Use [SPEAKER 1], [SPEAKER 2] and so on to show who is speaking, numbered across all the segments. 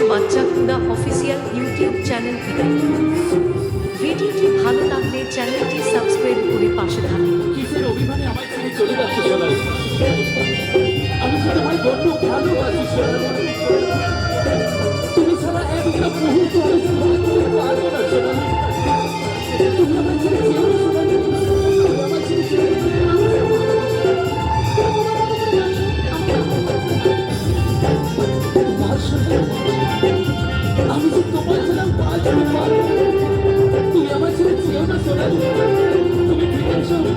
[SPEAKER 1] বাচ্চাকুন্ডা official YouTube channel থেকে। ভিডিওটি ভালো লাগলে চ্যানেলটি সাবস্ক্রাইব করে পাশে থাকুন।
[SPEAKER 2] কিসের অভিমানে আমায় ছেড়ে চলে যাচ্ছে সোনালি? আমি তো তোমায় বড্ড ভালোবাসি সোনালি। তুমি ছাড়া একটা মুহূর্ত আমি থাকতে পারবো না সোনালি। তুমি আমায় ছেড়ে যেও না সোনালি। তুমি আমায় ছেড়ে যেও না। তোমার সাথে আমি যে তোমার ছাড়া বাঁচতে পারবো না। তুমি আমায় ছেড়ে যেও না সোনালি। তুমি ঠিক আছো সোনালি?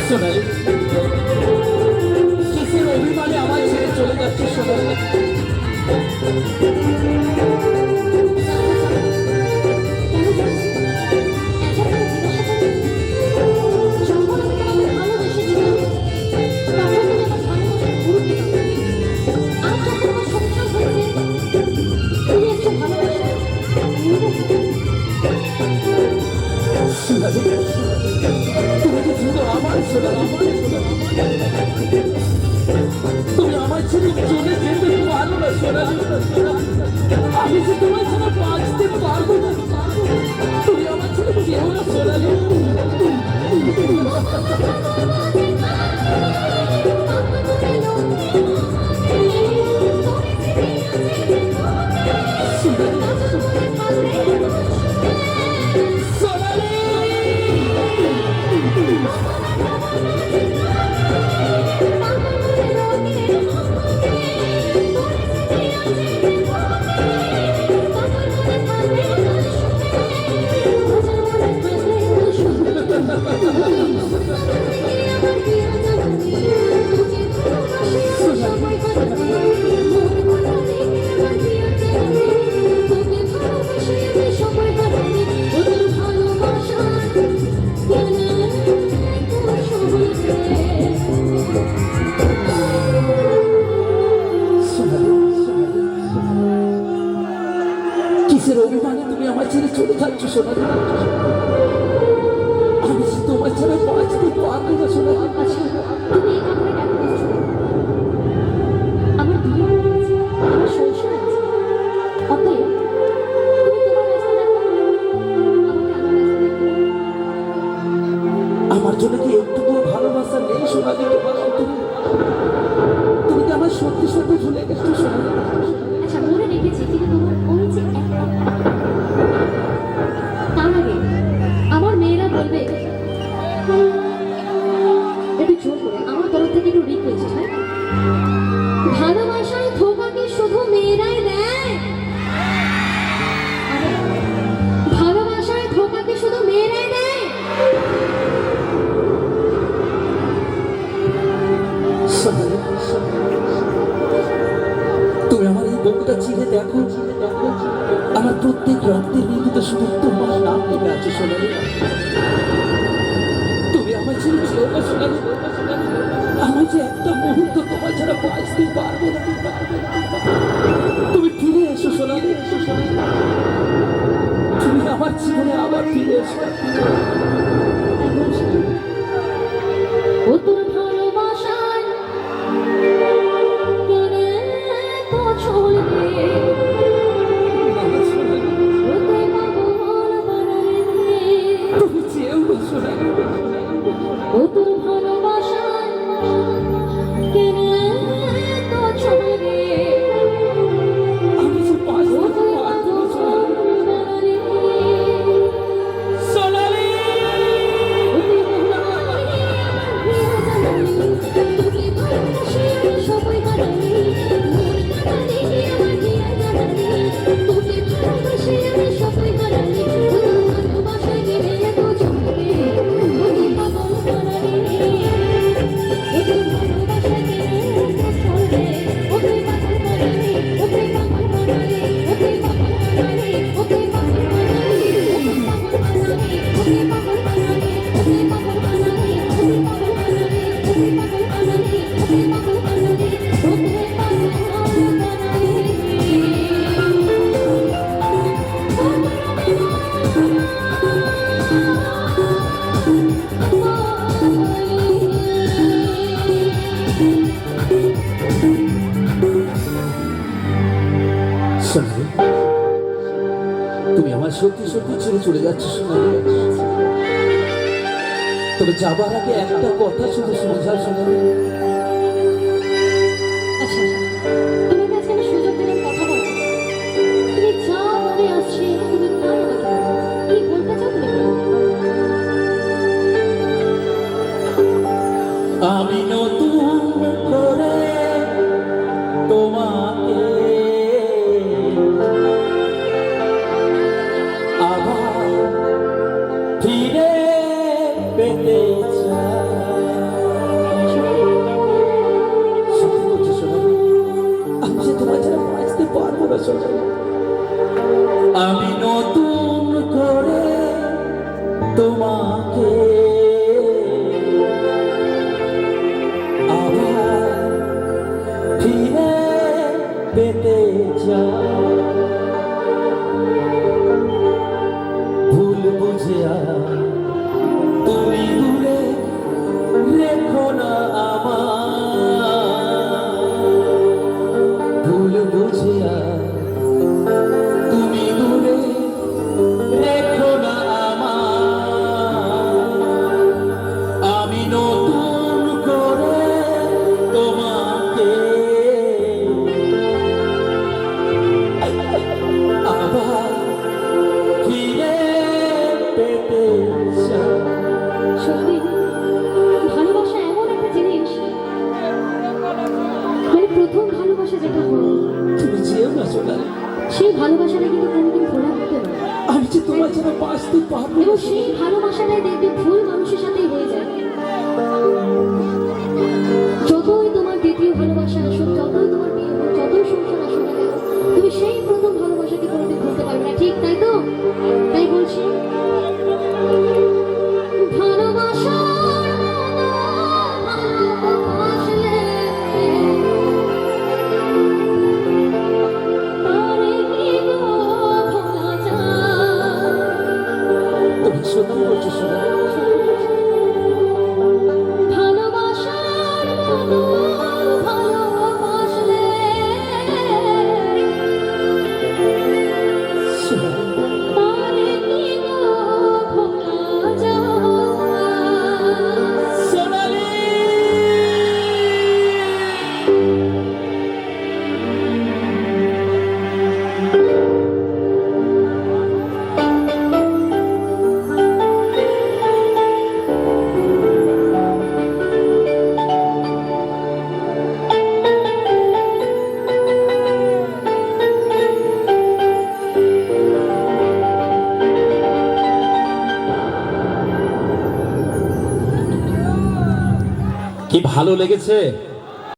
[SPEAKER 2] সোনালি, কিসের অভিমানে আমায় ছেড়ে চলে যাচ্ছে সোনালি? তুমি আমায় ছেড়ে চলে যেতে পারো না সোনালি। আমি যে তোমার ছাড়া বাঁচতে পারবো না। তুমি আমার ছেড়ে যেও না সোনালি। কিসের অভিমানে তুমি আমার ছেড়ে চলে যাচ্ছ সোনালি? আমি যে তোমার ছাড়া বাঁচতে পারবো না সোনালি।
[SPEAKER 3] তুমি এই কাপড়ে কেন দিচ্ছ? আমার বিয়ে হয়ে গেছে, আমার সংসার আছে। অতএব তুমি তোমার রাস্তা দেখো, আমাকে আমার রাস্তা দেখতে দাও।
[SPEAKER 2] আমার জন্য কি একটুকু ভালোবাসা নেই সোনালি তোমার অন্তরে? তুমি কি আমার সত্যি সত্যি ভুলে গেছো সোনালি?
[SPEAKER 3] আচ্ছা, মনে রেখেছি, কিন্তু তোমার ওই যে একটা, তার আগে আমার মেয়েরা বলবে একটু জোর করে, আমার তরফ থেকে একটু রিকোয়েস্ট, হ্যাঁ? ভালোবাসায় ধোঁকাকে শুধু মেয়েরাই দেয়। আরে, ভালোবাসায় ধোঁকাকে শুধু মেয়েরাই দেয়।
[SPEAKER 2] সোনালি, তুমি আমার এই বুকটা চিনে দেখো। আমার প্রত্যেক রক্তের বিন্দুতে শুধু তোমার নাম লেগে আছে সোনালি। তুমি আমার ছেড়ে যেও না সোনালি। আমি যে একটা মুহূর্ত তোমার ছাড়া বাঁচতে পারবো না। তুমি ফিরে এসো সোনালি। তুমি আমার জীবনে আবার ফিরে এসো।
[SPEAKER 3] ও তোর ভালোবাসা সবাই হারাই মন কাটালে আমার হিয়া জানালে তোকে ভালোবাসি আমি সবাই হারাই ভালোবাসা গেলে এত চলে ওকে পাগল বানালে ওকে ভালোবাসা গেলে এত চলে ওকে পাগল বানালে ওকে পাগল বানালে ওকে পাগল বানালে ওকে পাগল বানালে ওকে পাগল বানালে ওকে পাগল বানালে ওকে পাগল বানালে ওকে পাগল বানালে ওকে পাগল বানালে ওকে
[SPEAKER 2] সোনালি, তুমি আমার সত্যি সত্যি ছেড়ে চলে যাচ্ছ সোনালি। তবে যাবার আগে একটা কথা শুধু শুনে যাও সোনালি।
[SPEAKER 3] আচ্ছা তোমাকে আজকে আমি সুযোগ দিলাম কথা বলার তুমি যা মনে আসছে তুমি তাই আমাকে বলো কি বলতে চাও তুমি বলো।
[SPEAKER 2] আমি নতুন করে তোমাকে আবার ফিরে পেতে চাই। সত্যি বলছি সোনালি, আমি যে তোমার ছাড়া বাঁচতে পারবো না সোনালি। আমি নতুন করে তোমাকে আবার ফিরে পেতে চাই। ভুল বুঝিয়া তুমি দূরে রেখো না আমার। ভুল বুঝিয়া তুমি দূরে রেখো না আমার। আমি নতুন করে তোমাকে আবার ফিরে পেতে চাই।
[SPEAKER 3] সত্যি ভালোবাসা এমন একটা জিনিস মানে প্রথম ভালোবাসা যেটা হয়
[SPEAKER 2] তুমি যেও না সোনালি,
[SPEAKER 3] সেই ভালোবাসাটা কিন্তু কোনোদিন ভোলা হতে না
[SPEAKER 2] আমি যে তোমার ছাড়া বাঁচতে পারবো না।
[SPEAKER 3] এবং সেই ভালোবাসাটাই দেখবে ভুল মানুষের সাথেই হয়ে যায়। যতই তোমার দ্বিতীয় ভালোবাসা আসুক যতই তোমার বিয়ে হোক যতই সংসার আসুক না কেন তুমি সেই প্রথম ভালোবাসাকে কোনোদিন ভুলতে পারবে না ঠিক তাই তো তাই বলছি ভালোবাসার ভালোবাসলে তারে কি গো ভোলা যায়।
[SPEAKER 2] তুমি সত্যি বলছো সোনালি।
[SPEAKER 3] ভালোবাসার ভালোবাসলে
[SPEAKER 2] সোনালি,
[SPEAKER 3] তারে কি গো ভোলা যায়।
[SPEAKER 2] সোনালি। কি ভালো লেগেছে